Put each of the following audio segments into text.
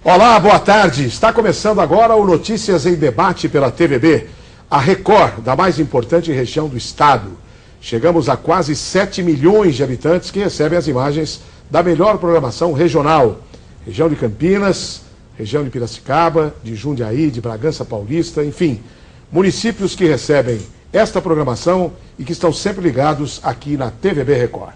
Olá, boa tarde. Está começando agora o Notícias em Debate pela TVB, a Record da mais importante região do estado. Chegamos a quase 7 milhões de habitantes que recebem as imagens da melhor programação regional. Região de Campinas, região de Piracicaba, de Jundiaí, de Bragança Paulista, enfim, municípios que recebem esta programação e que estão sempre ligados aqui na TVB Record.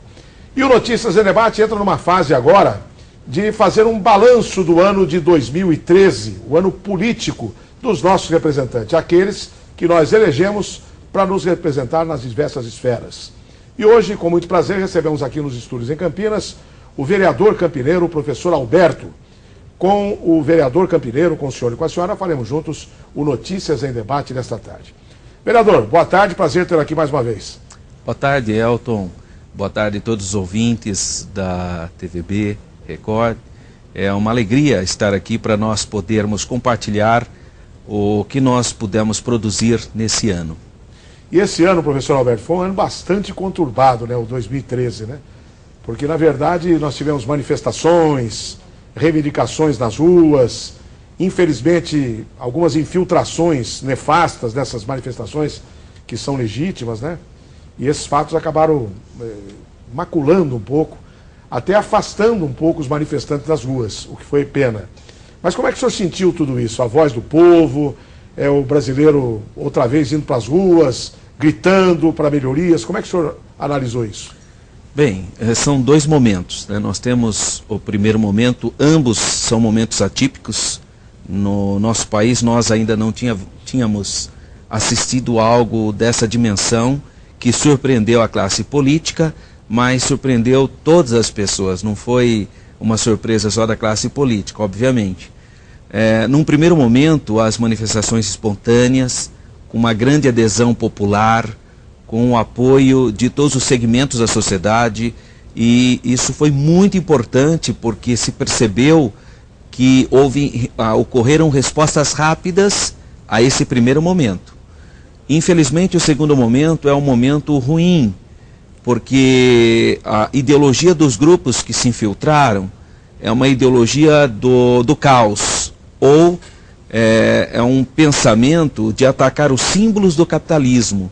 E o Notícias em Debate entra numa fase agora de fazer um balanço do ano de 2013, o ano político dos nossos representantes, aqueles que nós elegemos para nos representar nas diversas esferas. E hoje, com muito prazer, recebemos aqui nos estúdios em Campinas o vereador campineiro, o professor Alberto. Com o vereador campineiro, com o senhor e com a senhora, faremos juntos o Notícias em Debate desta tarde. Vereador, boa tarde, prazer tê-lo aqui mais uma vez. Boa tarde, Elton. Boa tarde a todos os ouvintes da TVB Record. É uma alegria estar aqui para nós podermos compartilhar o que nós pudemos produzir nesse ano. E esse ano, professor Alberto, foi um ano bastante conturbado, né, o 2013, né? Porque, na verdade, nós tivemos manifestações, reivindicações nas ruas, infelizmente, algumas infiltrações nefastas dessas manifestações que são legítimas, né? E esses fatos acabaram maculando um pouco, até afastando um pouco os manifestantes das ruas, o que foi pena. Mas como é que o senhor sentiu tudo isso? A voz do povo, o brasileiro outra vez indo para as ruas, gritando para melhorias, como é que o senhor analisou isso? Bem, são dois momentos, né? Nós temos o primeiro momento, ambos são momentos atípicos. No nosso país nós ainda não tínhamos assistido a algo dessa dimensão que surpreendeu a classe política, mas surpreendeu todas as pessoas, não foi uma surpresa só da classe política, obviamente. Num primeiro momento, as manifestações espontâneas, com uma grande adesão popular, com o apoio de todos os segmentos da sociedade, e isso foi muito importante porque se percebeu que ocorreram respostas rápidas a esse primeiro momento. Infelizmente, o segundo momento é um momento ruim, porque a ideologia dos grupos que se infiltraram é uma ideologia do caos, ou é um pensamento de atacar os símbolos do capitalismo.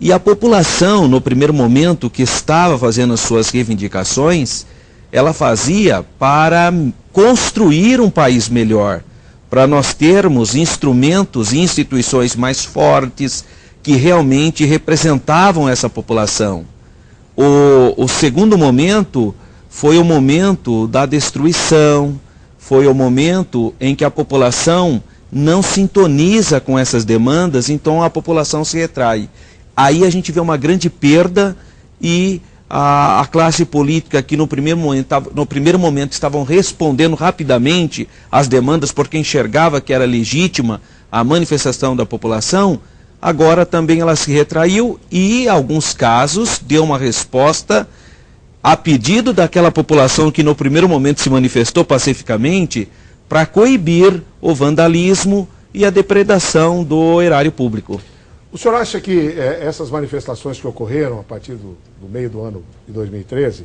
E a população, no primeiro momento, que estava fazendo as suas reivindicações, ela fazia para construir um país melhor, para nós termos instrumentos e instituições mais fortes que realmente representavam essa população. O segundo momento foi o momento da destruição, foi o momento em que a população não sintoniza com essas demandas, então a população se retrai. Aí a gente vê uma grande perda e a classe política que no primeiro momento estavam respondendo rapidamente às demandas porque enxergava que era legítima a manifestação da população, agora também ela se retraiu e, em alguns casos, deu uma resposta a pedido daquela população que no primeiro momento se manifestou pacificamente para coibir o vandalismo e a depredação do erário público. O senhor acha que essas manifestações que ocorreram a partir do meio do ano de 2013,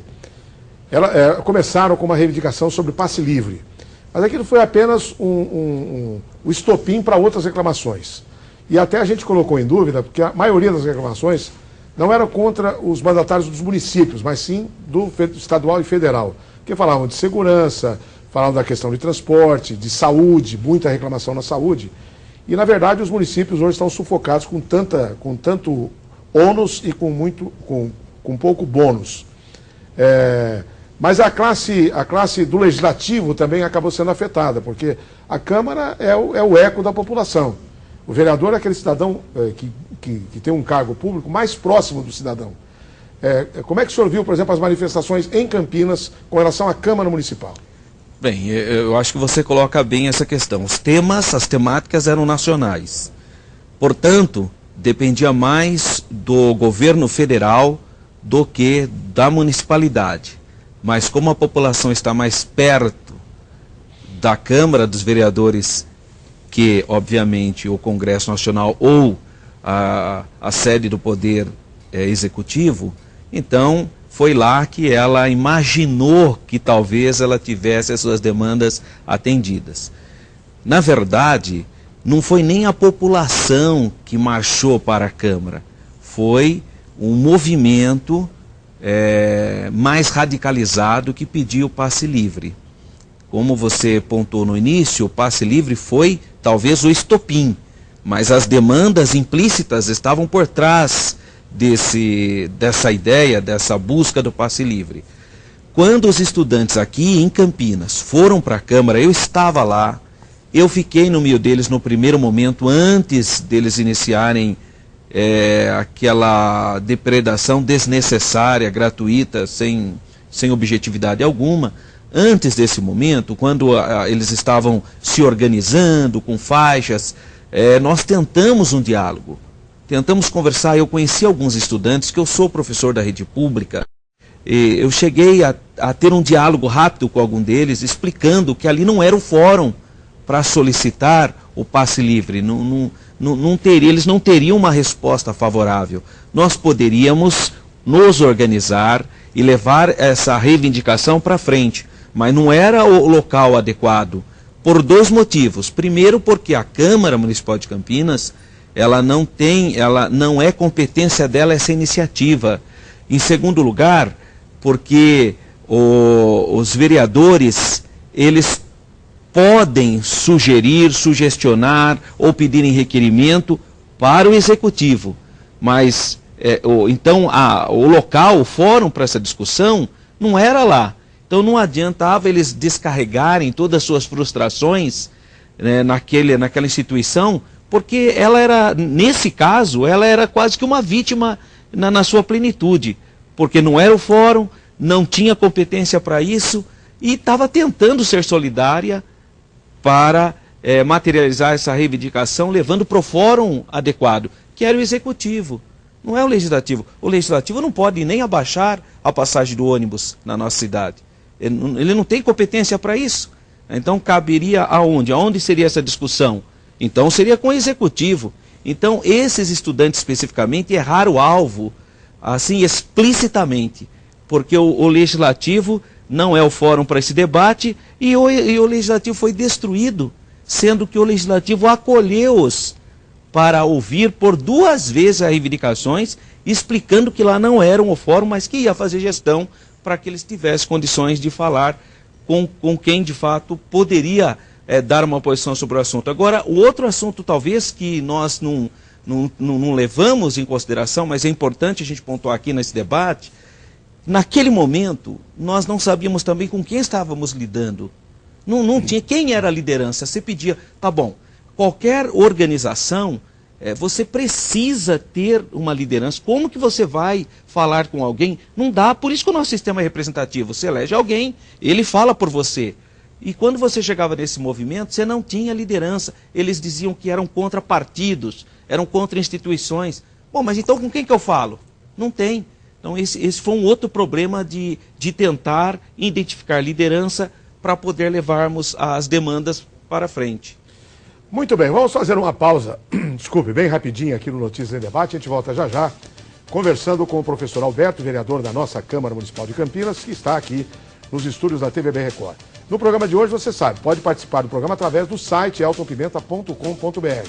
começaram com uma reivindicação sobre passe livre, mas aquilo foi apenas o estopim para outras reclamações? E até a gente colocou em dúvida, porque a maioria das reclamações não era contra os mandatários dos municípios, mas sim do estadual e federal, que falavam de segurança, falavam da questão de transporte, de saúde, muita reclamação na saúde. E, na verdade, os municípios hoje estão sufocados com tanto ônus e com pouco bônus. Mas a classe do legislativo também acabou sendo afetada, porque a Câmara é o eco da população. O vereador é aquele cidadão que tem um cargo público mais próximo do cidadão. Como é que o senhor viu, por exemplo, as manifestações em Campinas com relação à Câmara Municipal? Bem, eu acho que você coloca bem essa questão. As temáticas eram nacionais. Portanto, dependia mais do governo federal do que da municipalidade. Mas como a população está mais perto da Câmara dos Vereadores, que, obviamente, o Congresso Nacional ou a sede do Poder Executivo, então foi lá que ela imaginou que talvez ela tivesse as suas demandas atendidas. Na verdade, não foi nem a população que marchou para a Câmara, foi um movimento mais radicalizado que pediu o passe livre. Como você pontuou no início, o passe livre foi talvez o estopim, mas as demandas implícitas estavam por trás dessa ideia, dessa busca do passe livre. Quando os estudantes aqui em Campinas foram para a Câmara, eu estava lá, eu fiquei no meio deles no primeiro momento, antes deles iniciarem aquela depredação desnecessária, gratuita, sem objetividade alguma. Antes desse momento, quando eles estavam se organizando com faixas, nós tentamos um diálogo, tentamos conversar. Eu conheci alguns estudantes, que eu sou professor da rede pública, e eu cheguei a ter um diálogo rápido com algum deles, explicando que ali não era o fórum para solicitar o passe livre, eles não teriam uma resposta favorável. Nós poderíamos nos organizar e levar essa reivindicação para frente, mas não era o local adequado, por dois motivos. Primeiro, porque a Câmara Municipal de Campinas, ela não é competência dela essa iniciativa. Em segundo lugar, porque os vereadores, eles podem sugestionar ou pedirem requerimento para o Executivo, mas então o local, o fórum para essa discussão não era lá. Então não adiantava eles descarregarem todas as suas frustrações, né, naquela instituição, porque ela era, nesse caso, ela era quase que uma vítima na sua plenitude, porque não era o fórum, não tinha competência para isso e estava tentando ser solidária para materializar essa reivindicação, levando para o fórum adequado, que era o Executivo, não é o Legislativo. O Legislativo não pode nem abaixar a passagem do ônibus na nossa cidade. Ele não tem competência para isso. Então caberia aonde? Aonde seria essa discussão? Então seria com o Executivo. Então esses estudantes especificamente erraram o alvo, assim, explicitamente, porque o Legislativo não é o fórum para esse debate e o Legislativo foi destruído, sendo que o Legislativo acolheu-os para ouvir por duas vezes as reivindicações, explicando que lá não era um fórum, mas que ia fazer gestão para que eles tivessem condições de falar com quem de fato poderia dar uma posição sobre o assunto. Agora, o outro assunto talvez que nós não levamos em consideração, mas é importante a gente pontuar aqui nesse debate, naquele momento nós não sabíamos também com quem estávamos lidando. Não tinha quem era a liderança. Você pedia, tá bom, qualquer organização, você precisa ter uma liderança. Como que você vai falar com alguém? Não dá, por isso que o nosso sistema é representativo. Você elege alguém, ele fala por você. E quando você chegava nesse movimento, você não tinha liderança. Eles diziam que eram contra partidos, eram contra instituições. Bom, mas então com quem que eu falo? Não tem. Então esse foi um outro problema de tentar identificar liderança para poder levarmos as demandas para frente. Muito bem, vamos fazer uma pausa, desculpe, bem rapidinho aqui no Notícias em Debate. A gente volta já já, conversando com o professor Alberto, vereador da nossa Câmara Municipal de Campinas, que está aqui nos estúdios da TVB Record. No programa de hoje, você sabe, pode participar do programa através do site eltonpimenta.com.br.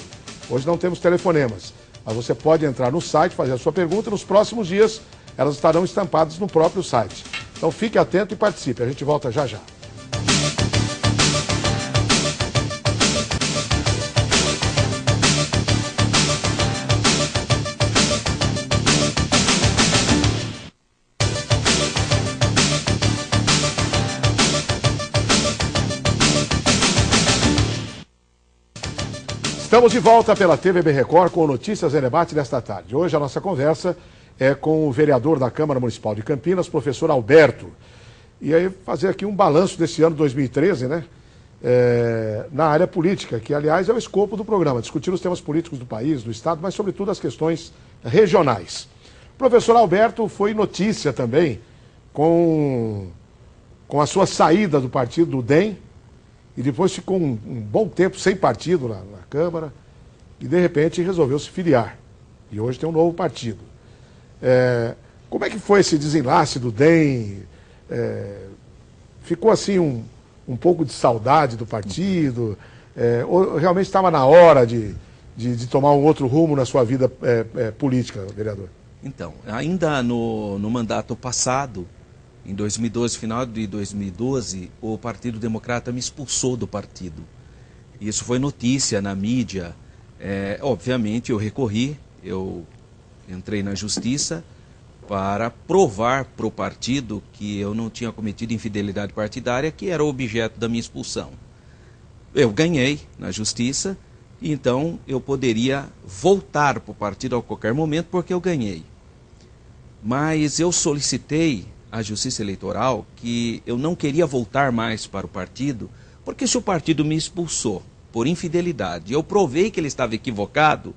Hoje não temos telefonemas, mas você pode entrar no site, fazer a sua pergunta, e nos próximos dias elas estarão estampadas no próprio site. Então fique atento e participe, a gente volta já já. Estamos de volta pela TVB Record com Notícias em Debate desta tarde. Hoje a nossa conversa é com o vereador da Câmara Municipal de Campinas, professor Alberto. E aí fazer aqui um balanço desse ano 2013, né? Na área política, que aliás é o escopo do programa, discutir os temas políticos do país, do Estado, mas sobretudo as questões regionais. O professor Alberto foi notícia também com a sua saída do partido do DEM, e depois ficou um bom tempo sem partido na Câmara, e de repente resolveu se filiar. E hoje tem um novo partido. Como é que foi esse desenlace do DEM? Ficou assim um pouco de saudade do partido? Ou realmente estava na hora de tomar um outro rumo na sua vida política, vereador? Então, ainda no mandato passado, em 2012, final de 2012, o Partido Democrata me expulsou do partido. Isso foi notícia na mídia. Obviamente eu recorri, eu entrei na justiça para provar para o partido que eu não tinha cometido infidelidade partidária, que era o objeto da minha expulsão. Eu ganhei na justiça, e então eu poderia voltar para o partido a qualquer momento porque eu ganhei. Mas eu solicitei à Justiça Eleitoral que eu não queria voltar mais para o partido, porque se o partido me expulsou por infidelidade, eu provei que ele estava equivocado,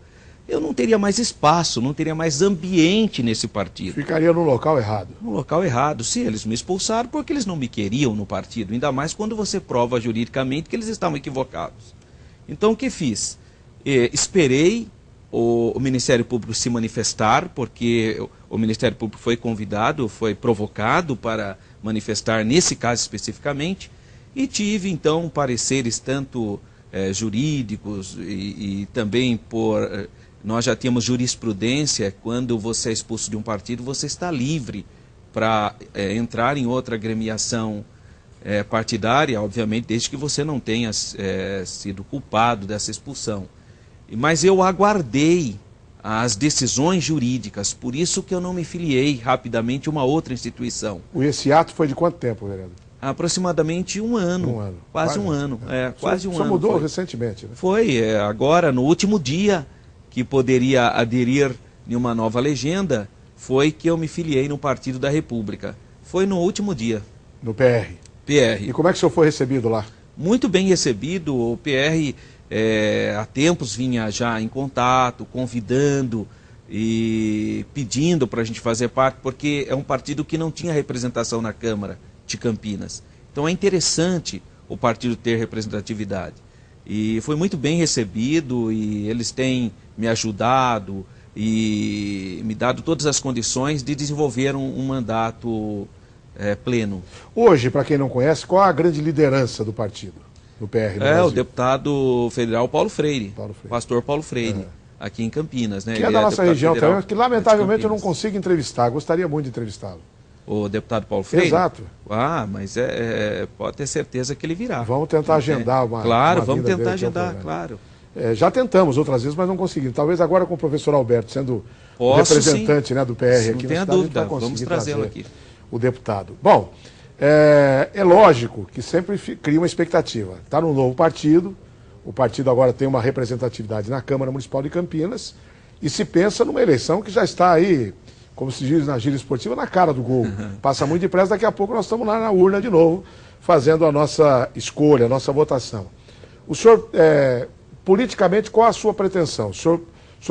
eu não teria mais espaço, não teria mais ambiente nesse partido. Ficaria no local errado. No local errado. Se eles me expulsaram, porque eles não me queriam no partido, ainda mais quando você prova juridicamente que eles estavam equivocados. Então o que fiz? Esperei o Ministério Público se manifestar, porque o Ministério Público foi convidado, foi provocado para manifestar nesse caso especificamente, e tive então pareceres tanto jurídicos e também por... Nós já tínhamos jurisprudência, quando você é expulso de um partido, você está livre para entrar em outra agremiação partidária, obviamente, desde que você não tenha sido culpado dessa expulsão. Mas eu aguardei as decisões jurídicas, por isso que eu não me filiei rapidamente a uma outra instituição. Esse ato foi de quanto tempo, vereador? Aproximadamente um ano. Um ano. Quase um ano. Quase um ano. Só mudou recentemente, né? Foi, agora, no último dia que poderia aderir em uma nova legenda, foi que eu me filiei no Partido da República. Foi no último dia. No PR? PR. E como é que o senhor foi recebido lá? Muito bem recebido. O PR há tempos vinha já em contato, convidando e pedindo para a gente fazer parte, porque é um partido que não tinha representação na Câmara de Campinas. Então é interessante o partido ter representatividade. E foi muito bem recebido, e eles têm me ajudado e me dado todas as condições de desenvolver um mandato pleno. Hoje, para quem não conhece, qual a grande liderança do partido, do PR no Brasil? O deputado federal Paulo Freire, Paulo Freire. Pastor Paulo Freire, aqui em Campinas. Né? Que é da nossa região também, que lamentavelmente eu não consigo entrevistar, gostaria muito de entrevistá-lo. O deputado Paulo Freire? Exato. Mas pode ter certeza que ele virá. Vamos tentar agendar uma Claro, uma vamos vinda tentar dele aqui ao agendar, programa. claro. Já tentamos outras vezes, mas não conseguimos. Talvez agora com o professor Alberto, sendo o Posso, representante, sim. né, do PR Não aqui tenha na cidade, dúvida, vai conseguir vamos trazê-lo trazer aqui. o deputado. Bom, é lógico que sempre cria uma expectativa. Está num novo partido, o partido agora tem uma representatividade na Câmara Municipal de Campinas, e se pensa numa eleição que já está aí, como se diz na gíria esportiva, na cara do gol. Passa muito depressa, daqui a pouco nós estamos lá na urna de novo, fazendo a nossa escolha, a nossa votação. O senhor, politicamente, qual a sua pretensão? O senhor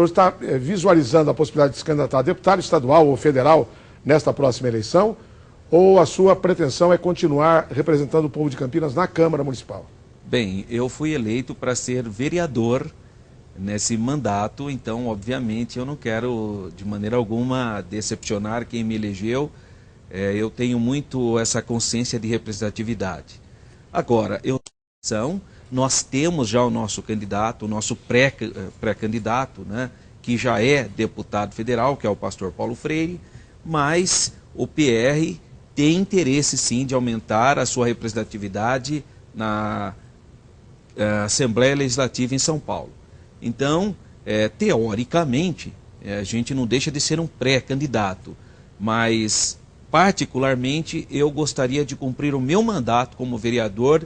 está visualizando a possibilidade de se candidatar a deputado estadual ou federal nesta próxima eleição? Ou a sua pretensão é continuar representando o povo de Campinas na Câmara Municipal? Bem, eu fui eleito para ser vereador nesse mandato, então, obviamente, eu não quero, de maneira alguma, decepcionar quem me elegeu. Eu tenho muito essa consciência de representatividade. Agora, nós temos já o nosso candidato, o nosso pré-candidato, né, que já é deputado federal, que é o pastor Paulo Freire, mas o PR tem interesse, sim, de aumentar a sua representatividade na Assembleia Legislativa em São Paulo. Então, teoricamente, a gente não deixa de ser um pré-candidato, mas, particularmente, eu gostaria de cumprir o meu mandato como vereador.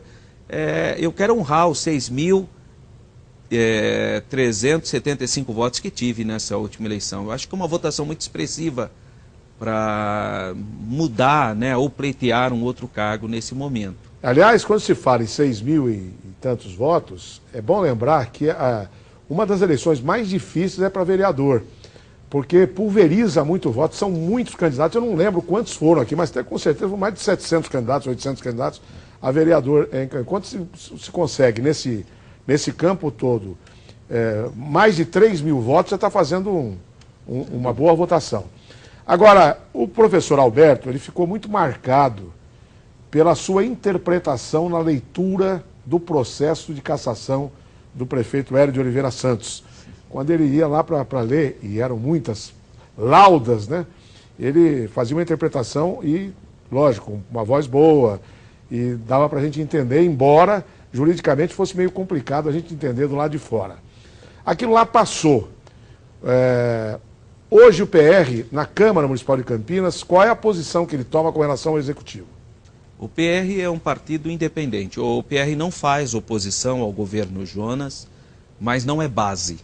Eu quero honrar os 6.375 votos que tive nessa última eleição. Eu acho que é uma votação muito expressiva para mudar, né, ou pleitear um outro cargo nesse momento. Aliás, quando se fala em 6 mil e tantos votos, é bom lembrar que uma das eleições mais difíceis é para vereador, porque pulveriza muito voto, são muitos candidatos, eu não lembro quantos foram aqui, mas tem com certeza mais de 700 candidatos, 800 candidatos a vereador. Enquanto se consegue nesse campo todo mais de 3 mil votos, já está fazendo uma boa votação. Agora, o professor Alberto, ele ficou muito marcado pela sua interpretação na leitura do processo de cassação do prefeito Hélio de Oliveira Santos. Quando ele ia lá para ler, e eram muitas laudas, né? Ele fazia uma interpretação e, lógico, uma voz boa, e dava para a gente entender, embora juridicamente fosse meio complicado a gente entender do lado de fora. Aquilo lá passou. Hoje o PR, na Câmara Municipal de Campinas, qual é a posição que ele toma com relação ao Executivo? O PR é um partido independente. O PR não faz oposição ao governo Jonas, mas não é base.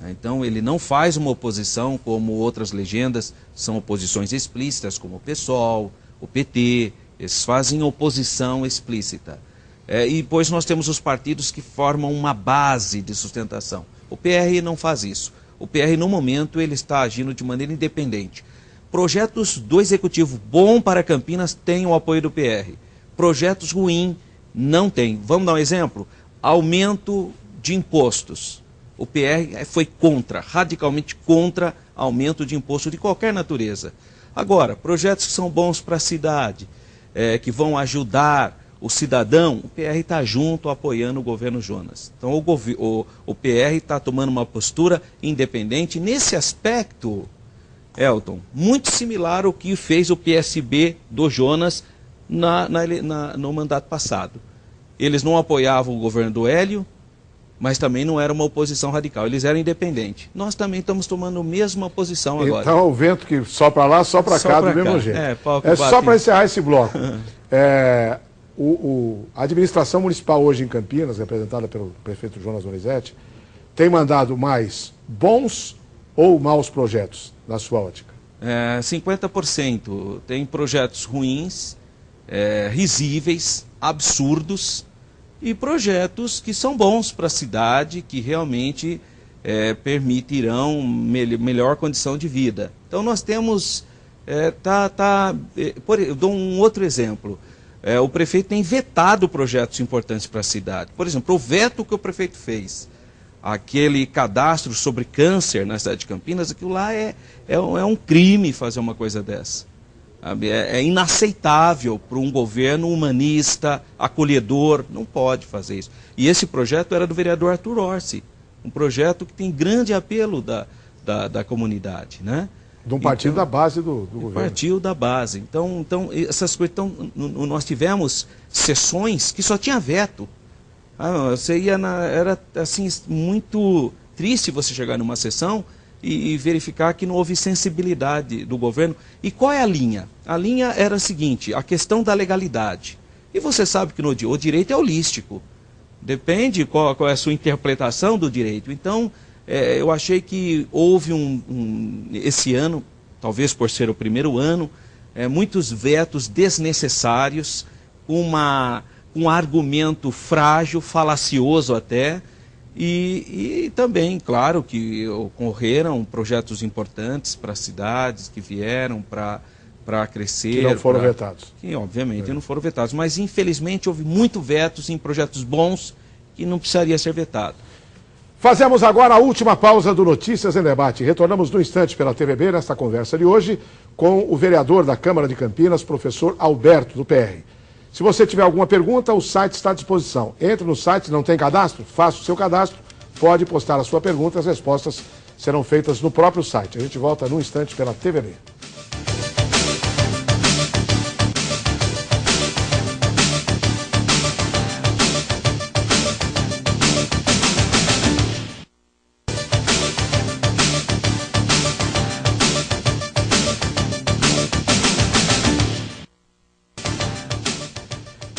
Então ele não faz uma oposição como outras legendas, são oposições explícitas, como o PSOL, o PT, eles fazem oposição explícita. E depois nós temos os partidos que formam uma base de sustentação. O PR não faz isso. O PR, no momento, ele está agindo de maneira independente. Projetos do Executivo bom para Campinas têm o apoio do PR. Projetos ruins não tem. Vamos dar um exemplo? Aumento de impostos. O PR foi contra, radicalmente contra aumento de imposto de qualquer natureza. Agora, projetos que são bons para a cidade, que vão ajudar o cidadão, o PR está junto apoiando o governo Jonas. Então o PR está tomando uma postura independente nesse aspecto, Elton, muito similar ao que fez o PSB do Jonas no mandato passado. Eles não apoiavam o governo do Hélio, mas também não era uma oposição radical, eles eram independentes. Nós também estamos tomando a mesma posição agora. Então o vento que sopra lá, sopra cá do mesmo jeito. Só para encerrar esse bloco. A administração municipal hoje em Campinas, representada pelo prefeito Jonas Donizete, tem mandado mais bons ou maus projetos, na sua ótica? 50%. Tem projetos ruins, risíveis, absurdos, e projetos que são bons para a cidade, que realmente permitirão melhor condição de vida. Então nós temos... eu dou um outro exemplo. O prefeito tem vetado projetos importantes para a cidade. Por exemplo, o veto que o prefeito fez, aquele cadastro sobre câncer na cidade de Campinas, aquilo lá é um crime fazer uma coisa dessa. É inaceitável para um governo humanista, acolhedor, não pode fazer isso. E esse projeto era do vereador Arthur Orsi, um projeto que tem grande apelo da comunidade, né? De um partido da base do governo. Partido da base. Então essas coisas. Nós tivemos sessões que só tinha veto. Você ia era assim, muito triste você chegar numa sessão e verificar que não houve sensibilidade do governo. E qual é a linha? A linha era a seguinte, a questão da legalidade. E você sabe que o direito é holístico. Depende qual é a sua interpretação do direito. Então, eu achei que houve esse ano, talvez por ser o primeiro ano, muitos vetos desnecessários, um argumento frágil, falacioso até, e também, claro, que ocorreram projetos importantes para as cidades que vieram para crescer. Que não foram vetados. Que, obviamente, não foram vetados. Mas, infelizmente, houve muito vetos em projetos bons que não precisaria ser vetado. Fazemos agora a última pausa do Notícias em Debate. Retornamos no instante pela TVB nesta conversa de hoje com o vereador da Câmara de Campinas, professor Alberto, do PR. Se você tiver alguma pergunta, o site está à disposição. Entre no site, não tem cadastro? Faça o seu cadastro, pode postar a sua pergunta, as respostas serão feitas no próprio site. A gente volta num instante pela TVB.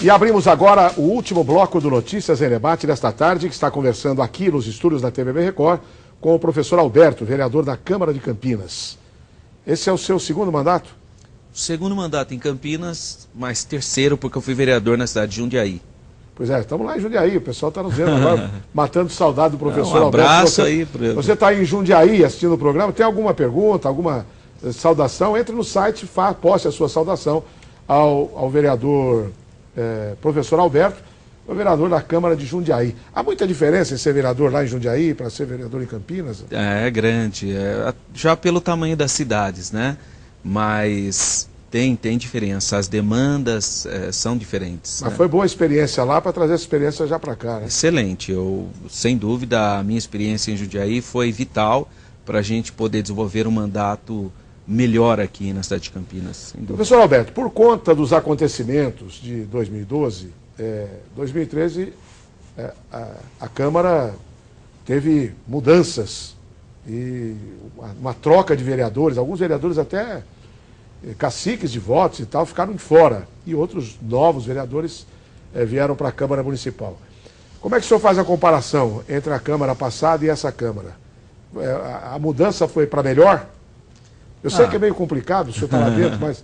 E abrimos agora o último bloco do Notícias em Debate desta tarde, que está conversando aqui nos estúdios da TVB Record com o professor Alberto, vereador da Câmara de Campinas. Esse é o seu segundo mandato? Segundo mandato em Campinas, mas terceiro porque eu fui vereador na cidade de Jundiaí. Pois é, estamos lá em Jundiaí, o pessoal está nos vendo agora, matando saudade do professor Alberto. Um abraço aí. Você está em Jundiaí assistindo o programa, tem alguma pergunta, alguma saudação? Entre no site, poste a sua saudação ao vereador... professor Alberto, foi vereador da Câmara de Jundiaí. Há muita diferença em ser vereador lá em Jundiaí para ser vereador em Campinas? É grande, já pelo tamanho das cidades, né? Mas tem diferença, as demandas são diferentes. Mas foi boa a experiência lá para trazer essa experiência já para cá, né? Excelente, sem dúvida, a minha experiência em Jundiaí foi vital para a gente poder desenvolver um mandato melhor aqui na cidade de Campinas. Professor Alberto, por conta dos acontecimentos de 2012, 2013, a Câmara teve mudanças e uma troca de vereadores, alguns vereadores até caciques de votos e tal, ficaram de fora, e outros novos vereadores vieram para a Câmara Municipal. Como é que o senhor faz a comparação entre a Câmara passada e essa Câmara? A mudança foi para melhor? Eu sei que é meio complicado, o senhor está lá dentro, mas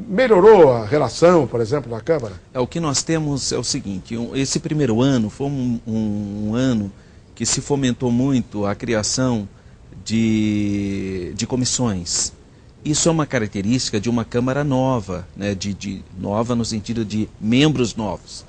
melhorou a relação, por exemplo, na Câmara? O que nós temos é o seguinte, esse primeiro ano foi um ano que se fomentou muito a criação de comissões. Isso é uma característica de uma Câmara nova, né, nova no sentido de membros novos.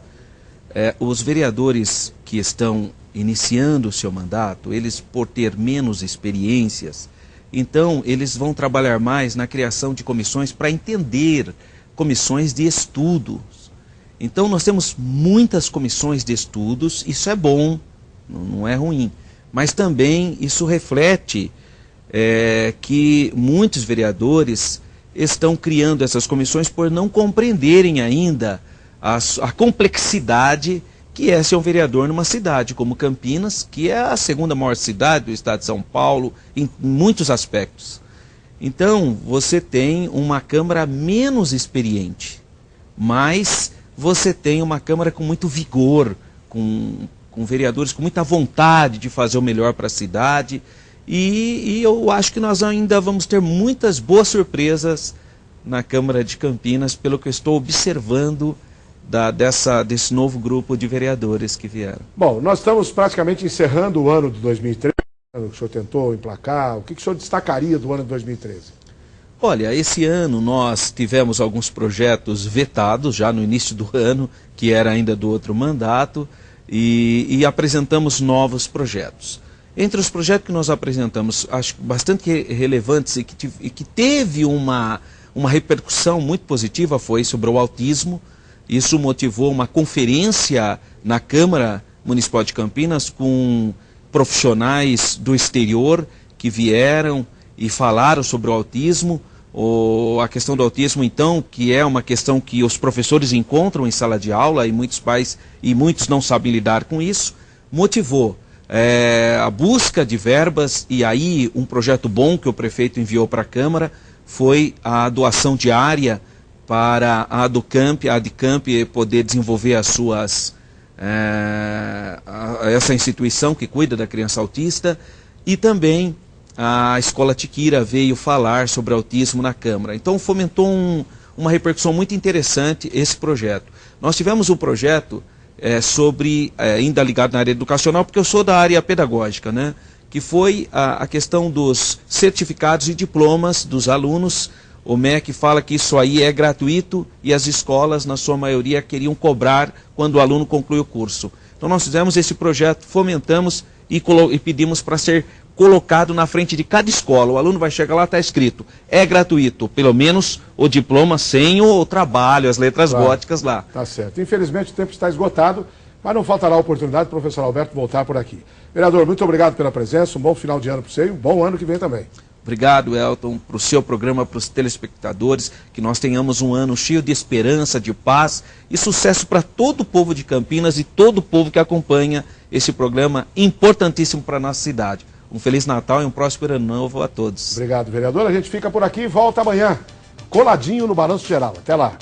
Os vereadores que estão iniciando o seu mandato, eles por ter menos experiências, então eles vão trabalhar mais na criação de comissões para entender, comissões de estudos. Então nós temos muitas comissões de estudos, isso é bom, não é ruim, mas também isso reflete que muitos vereadores estão criando essas comissões por não compreenderem ainda a complexidade que é ser um vereador numa cidade como Campinas, que é a segunda maior cidade do estado de São Paulo, em muitos aspectos. Então, você tem uma Câmara menos experiente, mas você tem uma Câmara com muito vigor, com vereadores com muita vontade de fazer o melhor para a cidade. E eu acho que nós ainda vamos ter muitas boas surpresas na Câmara de Campinas, pelo que eu estou observando desse novo grupo de vereadores que vieram. Bom, nós estamos praticamente encerrando o ano de 2013, o que o senhor tentou emplacar, o que o senhor destacaria do ano de 2013? Olha, esse ano nós tivemos alguns projetos vetados já no início do ano, que era ainda do outro mandato, e apresentamos novos projetos. Entre os projetos que nós apresentamos, acho bastante relevantes e que teve uma repercussão muito positiva foi sobre o autismo. Isso motivou uma conferência na Câmara Municipal de Campinas com profissionais do exterior que vieram e falaram sobre o autismo. A questão do autismo, então, que é uma questão que os professores encontram em sala de aula e muitos pais e muitos não sabem lidar com isso, motivou a busca de verbas, e aí um projeto bom que o prefeito enviou para a Câmara foi a doação de área para a ADCAMP poder desenvolver as suas, essa instituição que cuida da criança autista, e também a Escola Tiquira veio falar sobre autismo na Câmara. Então fomentou uma repercussão muito interessante esse projeto. Nós tivemos um projeto ainda ligado na área educacional, porque eu sou da área pedagógica, né? Que foi a questão dos certificados e diplomas dos alunos. O MEC fala que isso aí é gratuito e as escolas, na sua maioria, queriam cobrar quando o aluno conclui o curso. Então nós fizemos esse projeto, fomentamos e pedimos para ser colocado na frente de cada escola. O aluno vai chegar lá, está escrito, é gratuito, pelo menos o diploma sem o trabalho, as letras góticas lá. Tá certo. Infelizmente o tempo está esgotado, mas não faltará a oportunidade do professor Alberto voltar por aqui. Vereador, muito obrigado pela presença, um bom final de ano para você e um bom ano que vem também. Obrigado, Elton, para o seu programa, para os telespectadores, que nós tenhamos um ano cheio de esperança, de paz e sucesso para todo o povo de Campinas e todo o povo que acompanha esse programa importantíssimo para a nossa cidade. Um Feliz Natal e um próspero ano novo a todos. Obrigado, vereador. A gente fica por aqui e volta amanhã, coladinho no Balanço Geral. Até lá.